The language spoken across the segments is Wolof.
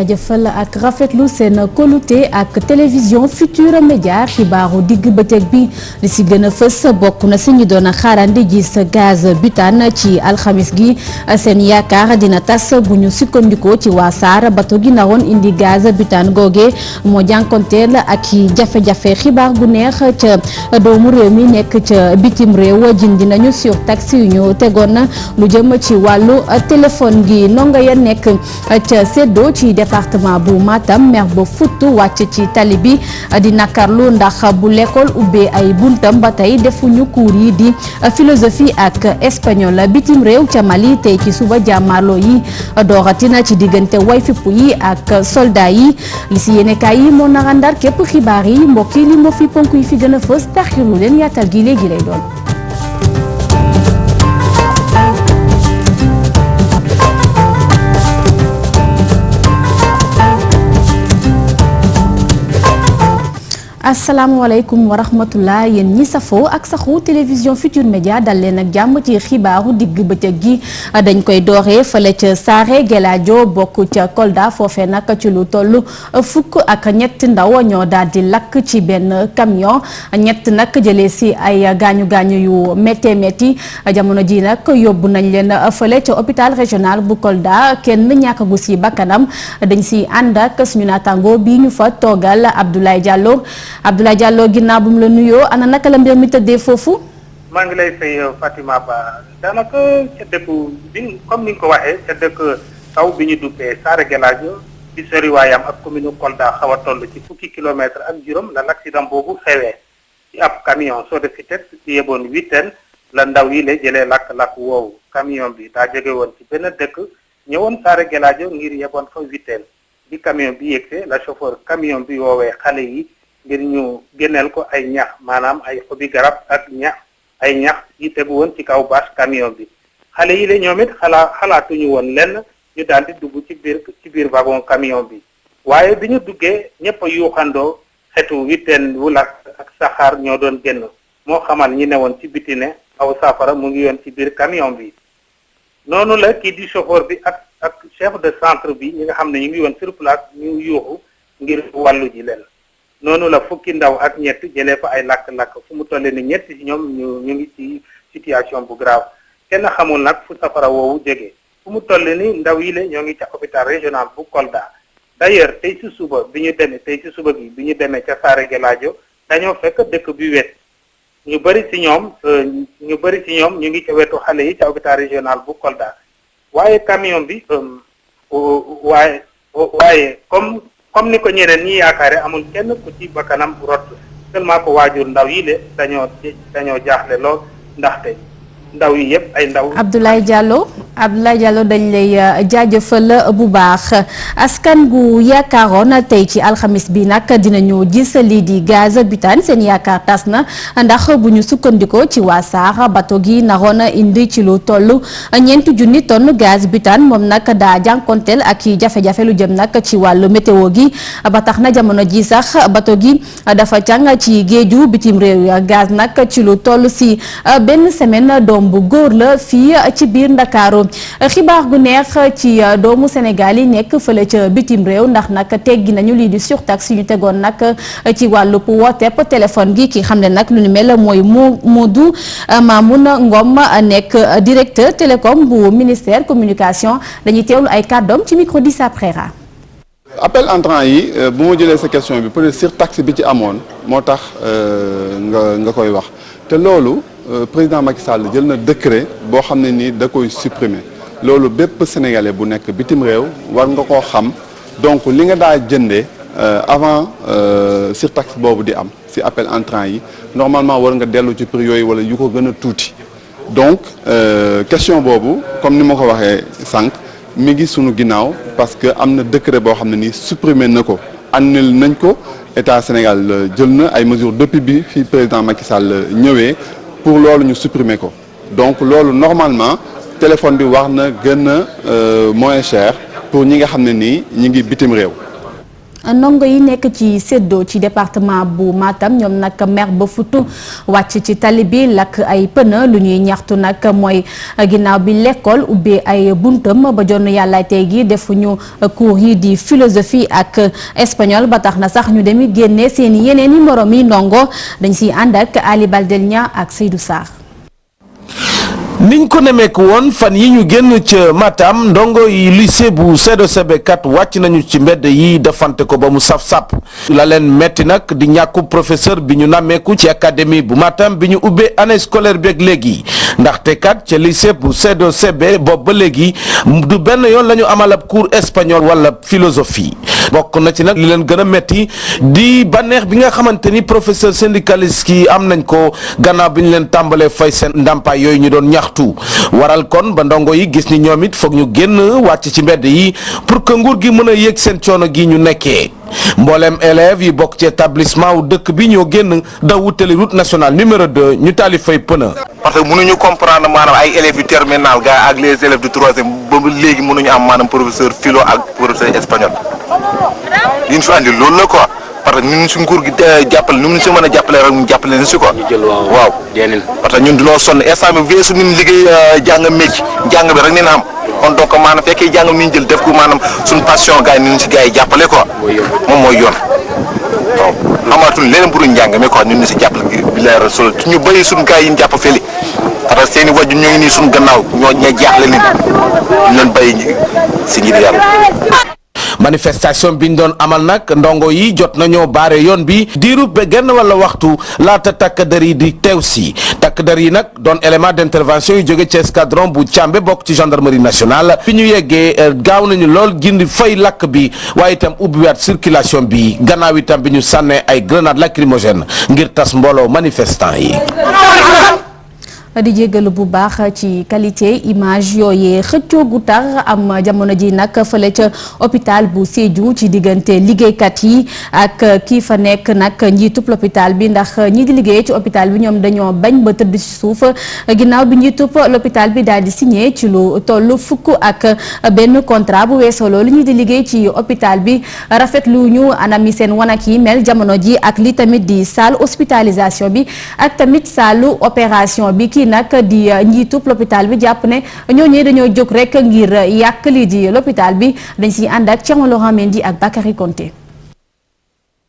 jaajëfal ak rafetlu seen kóolute ak télévision Futurs Médias xibaaru digg bëccëg bi li si gën a fës bokk na si ñu doon xaarandi gis gaz butane ci alxamis gi seen yaakaar dina tas bu ñu sukkandikoo ci waa SAR bato gi naroon indi gaz butane googe moo jànkonteel ak i jafe-jafe xibaar bu neex ca doomu réew mi nekk ca bitim réew jindi nañu surtaxe yu ñu tegoon lu jëm ci wàllu téléphone gi ndongo ya nekk ca Séddo ci département bu Matam mer ba futt wàcc ci tali bi di nakarlu ndax bu l'école ubbee ay buntam ba tey defuñu cours yi di philosophie ak espagnol bitim réew ca Mali tey ci suba jàmmarloo yi dooratina ci diggante way fipp yi ak soldat yi li si yéenekaay yi moo nara ndar képp xibaar yi mbokk yi li moo fi ponk yi fi gën a fës taxirlu leen yaatal gi léegi lay doon. asalaamaaleykum wa rahmatullah yéen ñi safoo ak saxu télévision Futurs Médias dal leen ak jàmm ci xibaaru digg bëccëg gi dañ koy dooree fële ca Saare Gelaajo bokk ca Kolda foofee nag ci lu toll fukk ak ñett ndaw ñoo daal di lakk ci benn camion ñett nag jëlee si ay gaañu-gaañu yu méttee métti jamono ji nag yóbbu nañ leen fële ca hôpital régional bu Kolda kenn ñàkkagu si bakkanam dañ si ànd ak suñu naataango bi ñu fa toogal Abdoulaye Diallo ginnaaw bu mu la nuyoo ana naka la mbir mi tëddee foofu. maa ngi lay fay Fatima Ba daanaka ca dëkk bi comme ni nga ko waxee ca dëkk taw bi ñu duppee Saare Gelaajo ci soriwaayam ak commune Kolda xaw a toll ci fukki kilomètre ak juróom la l'accident boobu xewee ci ab camion soo de vitesse ci yeboon 8 la ndaw yi la jëlee lakk-lakk woowu camion bi daa jóge woon ci benn dëkk ñëwoon Saare Gelaajo ngir yeboon fa 8 bi camion bi yegsee la chauffeur camion bi woowee xale yi ngir ñu génneel ko ay ñax maanaam ay xobi garab ak ay ñax yi tegu woon ci kaw bâche camion bi xale yi la ñoom it xalaatuñu woon lenn ñu daal di dugg ci biir wagon camion bi waaye bi ñu duggee ñëpp a yuuxandoo xetu witeen wu lakk ak saxaar ñoo doon génn moo xamal ñi ne woon ci biti ne aw safara mu ngi yoon ci biir camion bi noonu la kii di chauffeur bi ak chef de centre bi ñi nga xam ne ñu ngi woon sur place ñu yuuxu ngir wàllu ji leen noonu la fukki ndaw ak ñett jëlee fa ay lakk-lakk fu mu toll ni ñett ci ñoom ñu ngi ci situation bu grave kenn xamul nag fu safara woowu jógee fu mu toll ni ndaw yi la ñoo ngi ca hôpital régional bu Kolda d'ailleurs tey ci suba bi ñu demee ca Saare Gelaajo dañoo fekk dëkk bi wet ñu bëri ci ñoom ñu ngi ca wetu xale yi ca hôpital régional bu Kolda waaye camion bi waaye comme ni ko ñeneen ñi yaakaare amul kenn ku ci bakkanam rot seulement ko waajur ndaw yi le dañoo jaaxle lool ndaxte ndaw yi yëpp ay ndaw. Abdoulaye Diallo dañ lay jaajëfal bu baax askan gu yaakaaroon tey ci alxamis bi nag dinañu gis lii di gaz butane seen yaakaar tas na ndax bu ñu sukkandikoo ci waa SAR bato gi naroon indi ci lu toll 4,000 tonnes gaz butane moom nag daa jànkonteel ak i jafe-jafe lu jëm nag ci wàllu météo gi ba tax na jamono ji sax bato gi dafa càng ci géeju bitim réew gaz nag ci lu toll si benn semaine doom bu góor la fii ci biir Ndakaaru xibaar gu neex ci doomu Sénégal yi nekk fële ca bitim réew ndax nag teggi nañu lii di surtaxe ñu tegoon nag ci wàllu wootepp téléphone gi ki xam ne nag lu ni mel mooy Modou Mamoun Ngom nekk directeur télécom bu ministère communication dañuy teewlu ay kàddoom ci micro di Saprera. appel entrant yi bu ma jëlee sa question bi peut-être surtaxe bi ci amoon moo tax nga koy wax te loolu président Macky Sall jël na décret boo xam ne nii da koy supprimer loolu bépp sénégalais bu nekk bitim réew war nga koo xam donc li nga daa jëndee avant surtaxe boobu di am ci appel entrant yi normalement war nga dellu ci prix yooyu wala yu ko gën a tuuti donc question boobu comme ni ma ko waxee sànq mi ngi sunu ginnaaw parce que am na décret boo xam ne nii supprimer na ko annulé nañ ko état Sénégal jël na ay mesures depuis bi fi président Macky Sall ñëwee pour loolu ñu supprimer ko donc loolu normalement téléphone bi war na gën a moins cher pour ñi nga xam ne nii ñi ngi bitim réew. ndongo yi nekk ci Séddo ci département bu Matam ñoom nag mer ba futu wàcc ci tali bi lakk ay pneu lu ñuy ñaxtu nag mooy ginnaaw bi l'école ubbee ay buntam ba jonn yàlla tey gi defuñu cours yi di philosophie ak espagnol ba tax na sax ñu demi génne seen yeneen i morom yi ndongo dañ siy ànd ak Ali Baldelnia ak Seydou Sarr. niñ ko nemeeku woon fan yi ñu génn ca Matam ndongo yi lycée bu Séddo Sébékat wàcc nañu ci mbedd yi defante ko ba mu saf-sap la leen metti nag di ñàkku professeur bi ñu nammeeku ci académie bu Matam bi ñu ubbee année scolaire bi ak léegi ndaxte kat ca lycée bu Séddo Sébé boobu ba léegi du benn yoon la ñu amal ab cours espagnol wala philosophie bokk na ci nag li leen gën a metti di bànneex bi nga xamante ni professeur syndicaliste yi am nañ ko gannaaw bi ñu leen tàmbalee fay seen ndàmpaay yooyu ñu doon ñaxtu waral kon ba ndongo yi gis ni ñoom it foog ñu génn wàcc ci mbedd yi pour que nguur gi mën a yëg seen coono gi ñu nekkee mboolem élèves yi bokk ci établissement wu dëkk bi ñoo génn da wutali route nationale numéro 2 ñu taali fay pneu. parce que mënuñu comprendre maanaam ay élèves yu terminal ga ak les élèves du troisième ba léegi mënuñu am maanaam professeur philo ak professeur espagnol li ñu fi andi loolu la quoi parce que ñun si nguur gi jàppale nu mu si mën a jàppale rek ñu jàppale ni si quoi. waaw parce que ñun dunoo sonn instant bi weesu ñun liggéey jàng métier jàng bi rek ni na am kon donc maanaam fekkee jàng ni ñu jël def ko maanaam suñu passion gars yi ni ñu si gars yi jàppale quoi moom mooy yoon waaw xamaatuñ leneen pour njàng mi quoi ñun ñu si jàppale bi leeral solo ñu bëri suñu gars yi ñu jàpp fële parce que seen i wàjju ñoo ngi nii suñu gannaaw ñoo jaaxle leen ñu leen bàyyi si ngir yàlla. manifestation bi ñu doon amal nag ndongo yi jot nañoo baare yoon bi diiru ba genn wala waxtu laata takk der yi di teew si takk der yi nag doon élément d'intervention yu jóge ci escadron bu Càmbe bokk ci gendarmerie nationale fi ñu yeggee gaaw nañu lool gindi fay lakk bi waaye itam ubbiwaat circulation bi gannaaw itam bi ñu sànnee ay grenade lacrymogène ngir tas mbooloo manifestant yi. di jégalu bu baax ci qualité image yooyee xëccoo gu tar am jamono ji nag fële ca hôpital bu Sédhiou ci diggante liggéeykat yi ak kii fa nekk nag njiitub l'hôpital bi ndax ñi di liggéey ci hôpital bi ñoom dañoo bañ ba tëdd ci suuf ginnaaw bi njiitub l'hôpital bi daal di signé ci lu toll fukk ak benn contrat bu weesoo loolu ñi di liggéey ci hôpital bi rafetlu ñu anam yi seen wanak yi mel jamono ji ak li tamit di salle hospitalisation bi ak tamit salle opération bi kii nag di njiitub l'hôpital bi jàpp ne ñooñee dañoo jóg rek ngir yàq lii di l'hôpital bi dañ siy ànd ak Thierno Laurent Mendy ak Bakary Konté.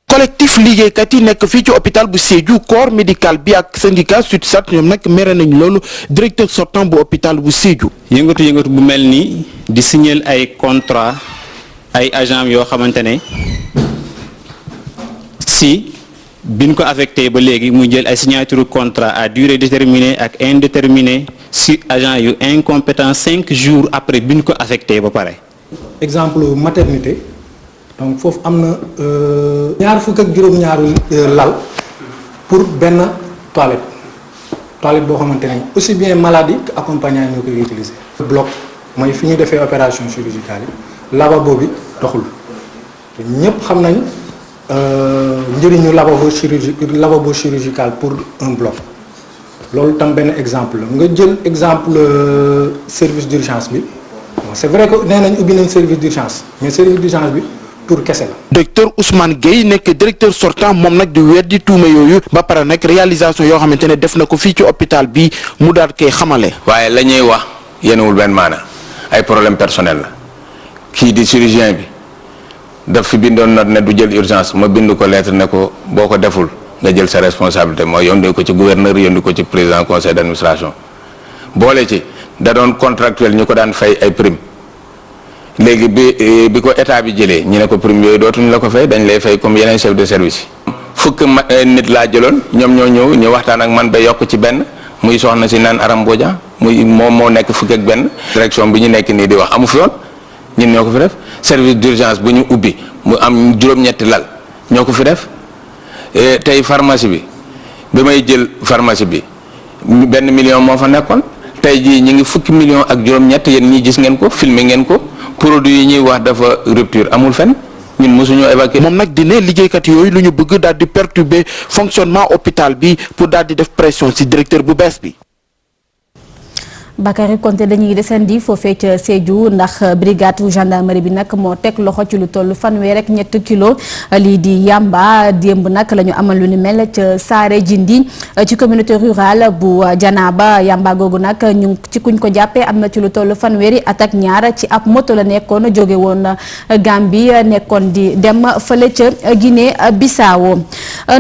collectif liggéeykat yi nekk fii ci hôpital bu Sédhiou corps médical bi ak syndicat SUTSAT ñoom nag mere nañ loolu directeur sortant bu hôpital bu Sédhiou. yëngatu bu mel nii di signer ay contrat ay agents yoo xamante ne si biñ ko affecté ba léegi muy jël ay signature contrat à durée déterminée ak indéterminée si agent yu incompétent 5 jours après biñ ko affecté ba pare. exemple maternité donc foofu am na ñaar fukk ak juróom-ñaaru lal pour benn toilette boo xamante ne aussi bien maladie que accompagnant ñoo koy utiliser. bloc mooy fi ñu defee opération chirurgicale yi lavabo bi doxul te ñëpp xam nañ njëriñu lavabo chirurgical pour un bloc loolu tam benn exemple la nga jël exemple service d'urgence bi bon c'est vrai que nee nañ ubbi nañ service d'urgence mais service d'urgence bi pour kese la. docteur Ousmane Gueye nekk directeur sortant moom nag di weddi tuuma yooyu ba pare nag réalisation yoo xamante ne def na ko fii ci hôpital bi mu daal koy xamale. waaye la ñuy wax yéenewul benn maana ay problème personnel la kii di chirurgien bi daf fi bindoon note ne du jël urgence ma bind ko lettre ne ko boo ko deful nga jël sa responsabilité mooy yónni ko ci gouverneur yónni ko ci président conseil d'administration boole ci da doon contractuel ñu ko daan fay ay prime léegi bi ko état bi jëlee ñu ne ko prime yooyu dootuñu la ko fay dañ lay fay comme yeneen chef de service yi fukk nit laa jëloon ñoom ñoo ñëw ñu waxtaan ak man ba yokk ci benn muy soxna si naan Aram Bodian muy moom moo nekk fukk ak benn direction bi ñu nekk nii di wax amu fi yoon ñun ñoo ko fi def service d'urgence bu ñu ubbi mu am juróom-ñetti lal ñoo ko fi def tey pharmacie bi may jël pharmacie bi $1 million moo fa nekkoon tey jii ñu ngi fukki million ak juróom-ñett yéen ñii gis ngeen ko filmé ngeen ko produit yi ñuy wax dafa rupture amul fenn ñun mosuñoo évacuer. moom nag dina liggéeykat yooyu lu ñu bëgg daal di perturber fonctionnement hôpital bi pour daal di def pression ci directeur bu bees bi. Bakary Konté dañuy descendi foofee ca Sédhiou ndax brigade gendarmerie bi nag moo teg loxo ci lu toll fanweer ak ñett kilo lii di yamba démb nag la ñu amal lu ni mel ca Saare Jindi ci communauté rurale bu Janaba yamba googu nag ñu ci kuñ ko jàppee am na ci lu toll fanweeri at ak ñaar ci ab moto la nekkoon jóge woon Gambie nekkoon di dem fële ca Guinée Bissau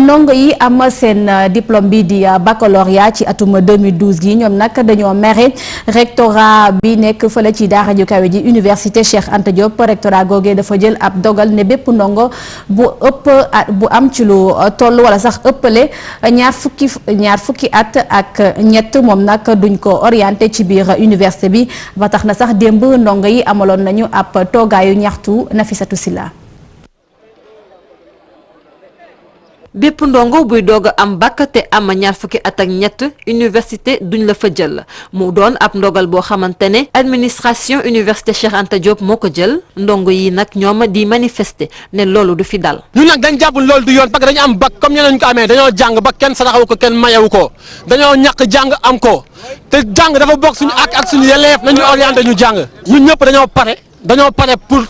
ndongo yi am seen diplôme bi di baccalauréat ci atum 2012 gi ñoom nag dañoo mere rectorat bi nekk fële ci daara ju kawe ji université Cheikh Anta Diop rectorat googee dafa jël ab dogal ne bépp ndongo bu am ci lu toll wala sax ëppale ñaar fukki at ak ñett moom nag duñ ko orienté ci biir université bi ba tax na sax démb ndongo yi amaloon nañu ab toogaayu ñaxtu Nafisatu Silla. bépp ndongo buy doog a am bac te am ñaar fukki at ak ñett université duñ la fa jël mu doon ab ndogal boo xamante ne administration université Cheikh Anta Diop moo ko jël ndongo yi nag ñoom di manifester ne loolu du fi dal. ñun nag dañ jàpp loolu du yoon parce que dañu am bac comme ñeneen ñu ko amee dañoo jàng ba kenn saraxawu ko kenn mayewu ko dañoo ñàkk jàng am ko te jàng dafa bokk suñu ak suñu yelleef nañu orienté ñu jàng ñun ñëpp dañoo pare pour.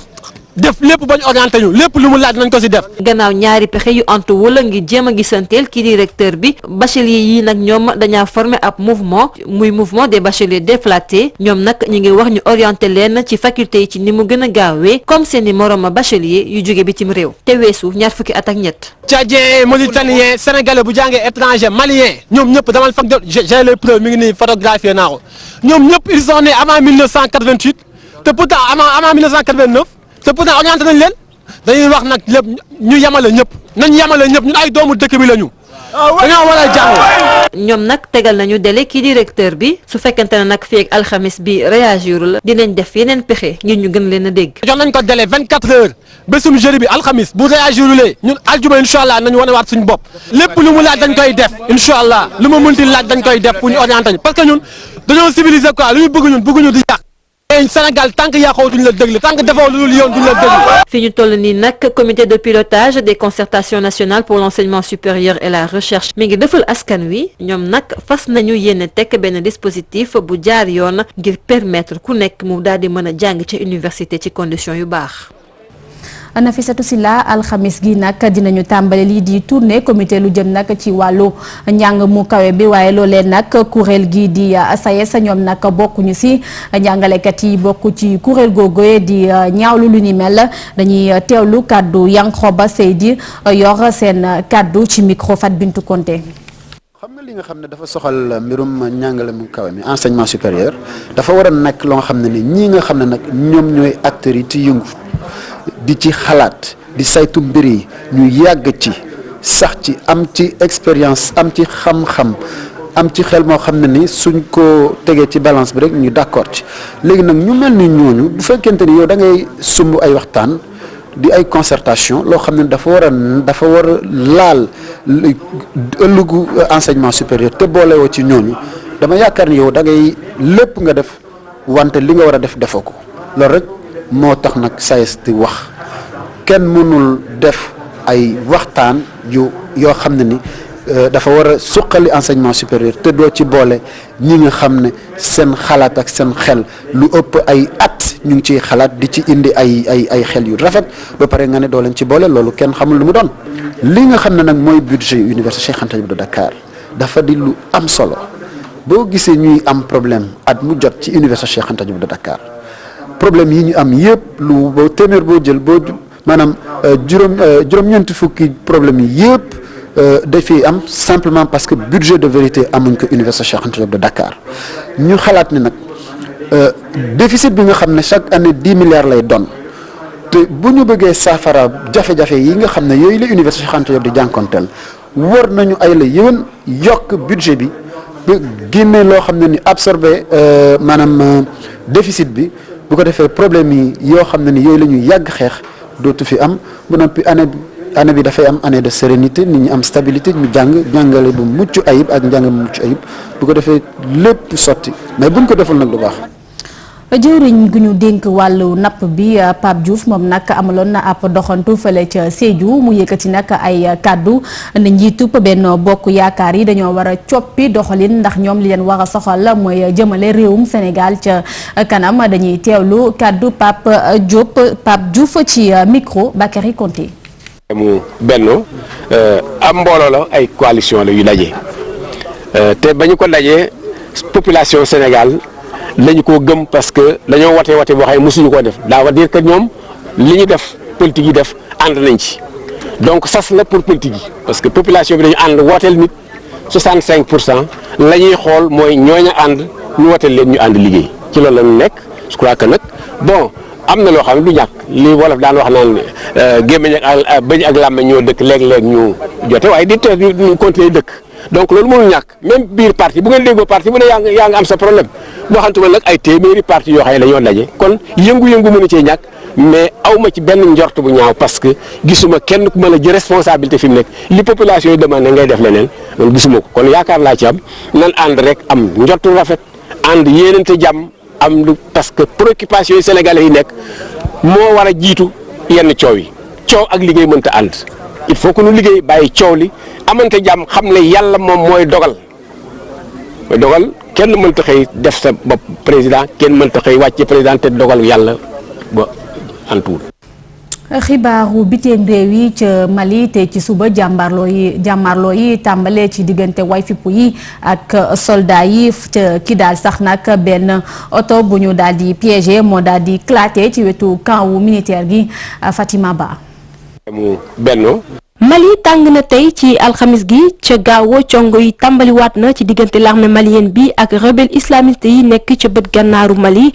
def lépp bañ orienté ñu lépp lu mu laaj nañ ko ci def. gannaaw ñaari pexe yu antu wala ngi jéem a gisanteel kii di recteur bi bachelier yi nag ñoom dañaa formé ab mouvement muy mouvement des bacheliers déflatés ñoom nag ñu ngi wax ñu orienté leen ci faculté yi ci ni mu gën a gaawee comme seeni moroom bachelier yu jóge bitim réew te weesu ñaar fukki at ak ñett. tchadien mauritanien sénégalais bu jàngee étranger malien ñoom ñëpp damal fag j'ai les preuves mi ngi nii photographié naa ko ñoom ñëpp ils sont nés avant 1988 te pourtant avant 1989. te pourtant orienté nañ leen dañuy wax nag lépp ñu yemale ñëpp nañ yemale ñëpp ñun ay doomu dëkk bi la ñu dañoo war a jàng. ñoom nag tegal nañu délai kii directeur bi su fekkente ne nag fii ak alxamis bi réagirul dinañ def yeneen pexe ngir ñu gën leen a dégg. jox nañ ko délai 24 heures bésum jeudi bi alxamis bu réagirulee ñun aljuma incha allah nañu wane waat suñu bopp lépp lu mu laaj dañ koy def incha allah lu mu mënti laaj dañ koy def pour ñu orienté ñu parce que ñun dañoo civilisé quoi lu ñu bëgg ñun bëgguñu di yàq. Sénégal tant que yàqoo duñ la déglu tant que defoo lu dul yoon duñ la déglu. fi ñu toll nii nag comité de pilotage des concertations nationales pour l'enseignement supérieur et la recherche mi ngi defal askan wi ñoom nag fas nañu yéene tekk benn dispositif bu jaar yoon ngir permettre ku nekk mu daal di mën a jàng ci université ci conditions yu baax. Nafisatu Silla alxamis gi nag dinañu tàmbale lii di tournée comité lu jëm nag ci wàllu njàng mu kawe bi waaye loolee nag kuréel gi di SAES ñoom nag bokkuñu si njàngalekat yi bokk ci kuréel googu di ñaawlu lu ni mel dañuy teewlu kàddu Yankhoba Seydi yor seen kàddu ci micro Fat Bintou Konté. xam nga li nga xam ne dafa soxal mbirum njàngale mu kawe mi enseignement supérieur dafa war a nekk loo xam ne ni ñii nga xam ne nag ñoom ñooy acteurs yi ci yëngu di ci xalaat di saytu mbir yi ñu yàgg ci sax ci am ci expérience am ci xam-xam am ci xel moo xam ne ni suñ ko tegee ci balance bi rek ñu d'accord ci léegi nag ñu mel ni ñooñu bu fekkente ni yow da ngay sumb ay waxtaan di ay concertation loo xam ne dafa war a laal ëllëgu enseignement supérieur te boolewoo ci ñooñu dama yaakaar ni yow da ngay lépp nga def wante li nga war a def defoo ko loolu rek moo tax nag SAES di wax kenn mënul def ay waxtaan yoo xam ne ni dafa war a suqali enseignement supérieur te doo ci boole ñi nga xam ne seen xalaat ak seen xel lu ëpp ay at ñu ngi ciy xalaat di ci indi ay xel yu rafet ba pare nga ne doo leen ci boole loolu kenn xamul lu mu doon. li nga xam ne nag mooy budget université Cheikh Anta Diop de Dakar dafa di lu am solo boo gisee ñuy am problème at mu jot ci université Cheikh Anta Diop de Dakar. problème yi ñu am yëpp lu boo téeméer boo jël boo maanaam juróom-ñeenti fukki problème yi yëpp dafay am simplement parce que budget de vérité amuñ ko université Cheikh Anta Diop de Dakar ñu xalaat ni nag déficit bi nga xam ne chaque année 10 milliards lay doon te bu ñu bëggee saafara jafe-jafe yi nga xam ne yooyu la université Cheikh Anta Diop di jànkonteel war nañu ay la yëwan yokk budget bi ba génne loo xam ne ni absorbé maanaam déficit bi. bu ko defee problème yi yoo xam ne ni yooyu la ñuy yàgg xeex dootu fi am bu noppi année bi dafay am année de sérénité nit ñi am stabilité ñu jàngale bu mucc ayib ak njàng bu mucc ayib bu ko defee lépp sotti mais buñ ko deful nag du baax. jëwriñ gu ñu dénk wàllu napp bi Pape Diouf moom nag amaloon na ab doxantu fële ca Sédhiou mu yëkkati nag ay kàddu ne njiitu Benno Bokk Yaakaar yi dañoo war a coppi doxalin ndax ñoom li leen war a soxal mooy jëmale réewum Sénégal ca kanam dañuy teewlu kàddu Pape Diouf ci micro Bakary Konté. mu Benno am mbooloo la ay coalition la yu daje te ba ñu ko dajee population Sénégal lañu ko gëm parce que dañoo wate boo xam ne mosuñu koo def daa veut dire que ñoom li ñu def politique yi def ànd nañ ci donc sas la pour politique yi parce que population bi dañu ànd wooteel nit 65% la ñuy xool mooy ñooñu ànd ñu wooteel leen ñu ànd liggéey ci loolu la ñu nekk je crois que nag bon am na loo xam ne du ñàkk li wolof daan wax naan gémmiñ ak bëñ ak làmmiñ ñoo dëkk léeg-léeg ñu jote waaye di te ñu continuer dëkk donc loolu mënul ñàkk même biir parti bu ngeen déggoo parti bu ne yaa ngi am sa problème boo xamante nag ay téeméeri parti yoo xam ne dañoo daje kon yëngu-yëngu mënu cee ñàkk mais awma ci benn njort bu ñaaw parce que gisuma kenn ku mën a jël responsabilité fi mu nekk li population yi demandé ngay def leneen man gisuma ko kon yaakaar laa ci am nan ànd rek am njortu rafet ànd yéenante jàmm am lu parce que préoccupation yi sénégalais yi nekk moo war a jiitu yenn coow yi coow ak liggéey mënta ànd il faut que nu liggéey bàyyi coow li amante jàmm xam ne yàlla moom mooy dogal kenn mënta xëy def sa bopp président kenn mënta xëy wàcce président te dogal yàlla ba antuwul. xibaaru bitim réew yi ca Mali te ci suba jàmmarloo yi tàmbalee ci diggante way fippu yi ak soldat yi ca Kidal sax nag benn oto bu ñu daal di piégé moo daal di éclaté ci wetu camp wu militaire gi Fatima Ba. mu Benno. Mali tàng na tey ci alxamis gi ca Gao congo yi tàmbaliwaat na ci diggante l'armée malienne bi ak rebelle islamiste yi nekk ca bët gànnaaru Mali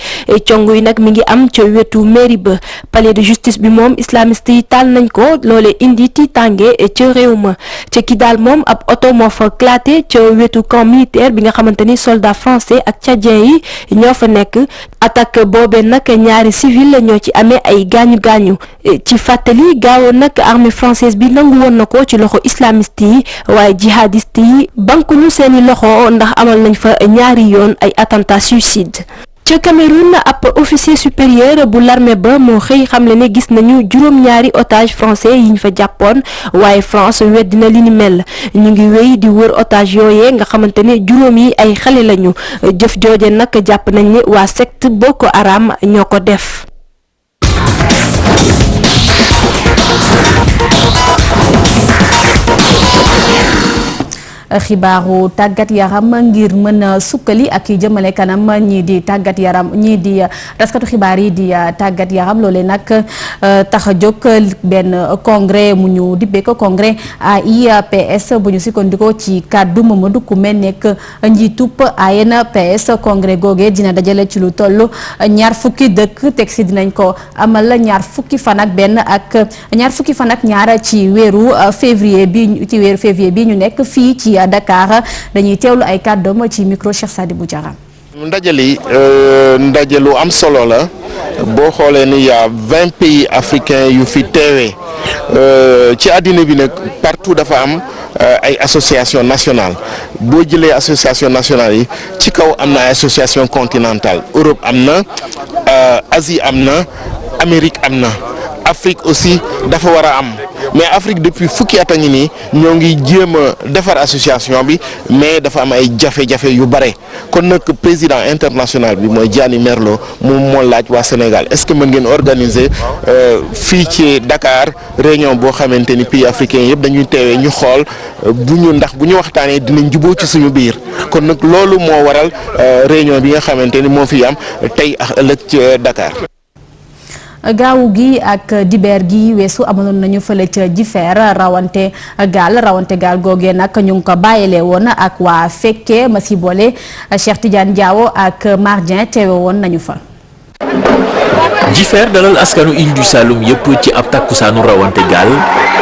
congo yi nag mi ngi am ca wetu mairie ba palais de justice bi moom islamiste yi taal nañ ko loolee indi tiitange ca réew ma ca Kidal moom ab oto moo fa éclaté ca wetu camp militaire bi nga xamante ni soldat français ak tchadien yi ñoo fa nekk attaque boobee nag ñaari civil ñoo ci amee ay gaañu-gaañu ci fàttali Gao nag armée française bi nangu woon na ko ci loxo islamiste yi waaye jihadiste yi bankuñu seeni loxo ndax amal nañ fa ñaari yoon ay attentat suicide ca Cameroun ab officier supérieur bu l'armée ba moo xëy xamle ne gis nañu juróom-ñaari otage français yi ñu fa jàppoon waaye France weddina li ni mel ñu ngi wéy di wër otage yooyee nga xamante ne juróom yi ay xale lañu jëf jooje nag jàpp nañ ne waa secte Boko Haram ñoo ko def. xibaaru tàggat yaram ngir mën a sukkali ak i jëmale kanam ñii di tàggat yaram ñii di taskatu xibaar yi di tàggat yaram loole nag tax a jóg benn congrès mu ñu dibbee ko congrès AIPS bu ñu sukkandikoo ci kàddu Mamadou Koumé nekk njiitub ANPS congrès googee dina dajale ci lu toll ñaar fukki dëkk teg si dinañ ko amal ñaar fukki fan ak ñaar ci weeru février bi ñu nekk fii ci Dakar dañuy teewlu ay kàddoom ci micro Cheikh Sadibou Diarra. ndajali ndaje lu am solo la boo xoolee ni y a 20 pays africains yu fi teewee ci àddina bi nag partout dafa am ay association nationale boo jëlee association nationale yi ci kaw am na ay association continentale Europe am na Asie am na Amérique am na Afrique aussi dafa war a am mais Afrique depuis fukki at a ngi nii ñoo ngi jéem a defar association bi mais dafa am ay jafe-jafe yu bare kon nag président international bi mooy Gianni Merlo moom moo laaj waa Sénégal est-ce que mën ngeen organiser fii ci Dakar réunion boo xamante ni pays africains yëpp dañuy teewee ñu xool bu ñu waxtaanee dinañ jubóo ci suñu biir kon nag loolu moo waral réunion bi nga xamante ni moo fi am tey ak ëllëg ci Dakar. gaawu gi ak dibeer gi weesu amaloon nañu fële ca Jifeer rawante gaal googee nag ñu ngi ko bàyyilee woon ak waa fekkee ma si boole Cheikh Tidiane Diawo ak Mardien teewe woon nañu fa. Jifeer dalal askanu Île du Saloum yëpp ci ab takkusaanu rawante gaal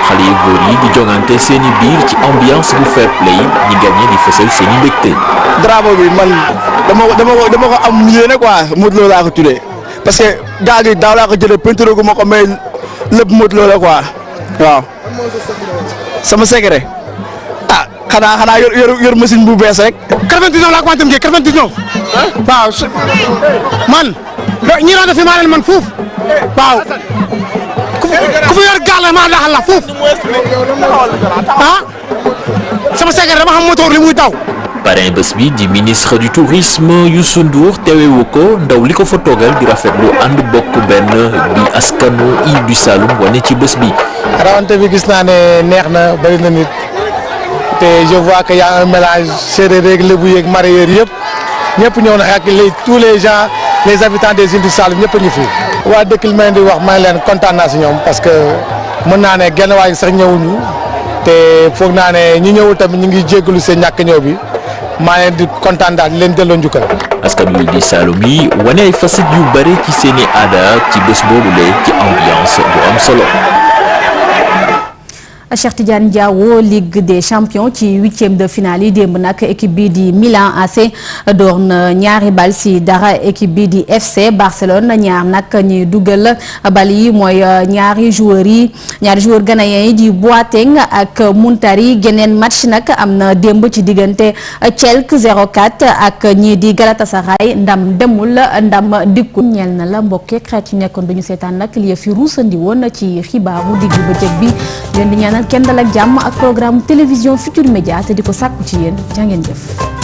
xale yu góor yi di jongante seeni biir ci ambiance bu fair play ñi gagné di fësal seeni mbégte. drapeau bi man dama ko am yéene quoi Modou Lo laa ko tuddee. parce que gaal gi daaw laa ko jëlee peinture gu ma ko may lépp Modou Lo la quoi waaw sama secret xanaa yor machine bu bees rek. 99 laa ko wanteem 99. waaw man ñi doon fi maa leen man fuuf waaw ku fi yor gaal la maa daxal la fuuf ah sama secret dama xam moteur li muy taw. parrain bés bi di ministre du tourisme Youssou Ndour teewewu ko ndaw li ko fa toogal di rafetlu ànd bokk benn bi askanu Île du Saloum wane ci bés bi. rawante bi gis naa ne neex na bari na nit te je vois que y a un mélange séeréer yeeg lébu yeeg mareyeur yëpp ñëpp ñëw na ak tous les gens les habitants des îles du Saloum ñëpp a ngi fi. waa dëkk li may di wax maa ngi leen kontaan naa si ñoom parce que mën naa ne genn waay sax ñëwuñu te foog naa ne ñi ñëwul tamit ñu ngi jéggalu seen ñàkk ñëw bi. maa leen di kontaan daal di leen delloo njukkal. askan wi di Saloum yi wane ay facettes yu bëri ci seeni aada ci bés boobule ci ambiance bu am solo. Cheikh Tidiane Diawo Ligue des champions ci 8e de finale yi démb nag équipe bi di Milan AC door na ñaari bal si dara équipe bi di FC Barcelone ñaar nag ñi dugal bal yi mooy ñaari joueur ghanéens yi di Boateng ak Muntari geneen match nag am na démb ci diggante Schalke 04 ak ñii di Galatasaray ndam demul ndam dikkul ñeel na la mbokk xeet yi nekkoon dañu seetaan nag li fi ruusandi woon ci xibaaru digg bëccëg bi leen di ñaanal kenn dal ak jàmm ak programme télévision Futur Média te di ko sàkku ci yéen jaa ngeen jëf.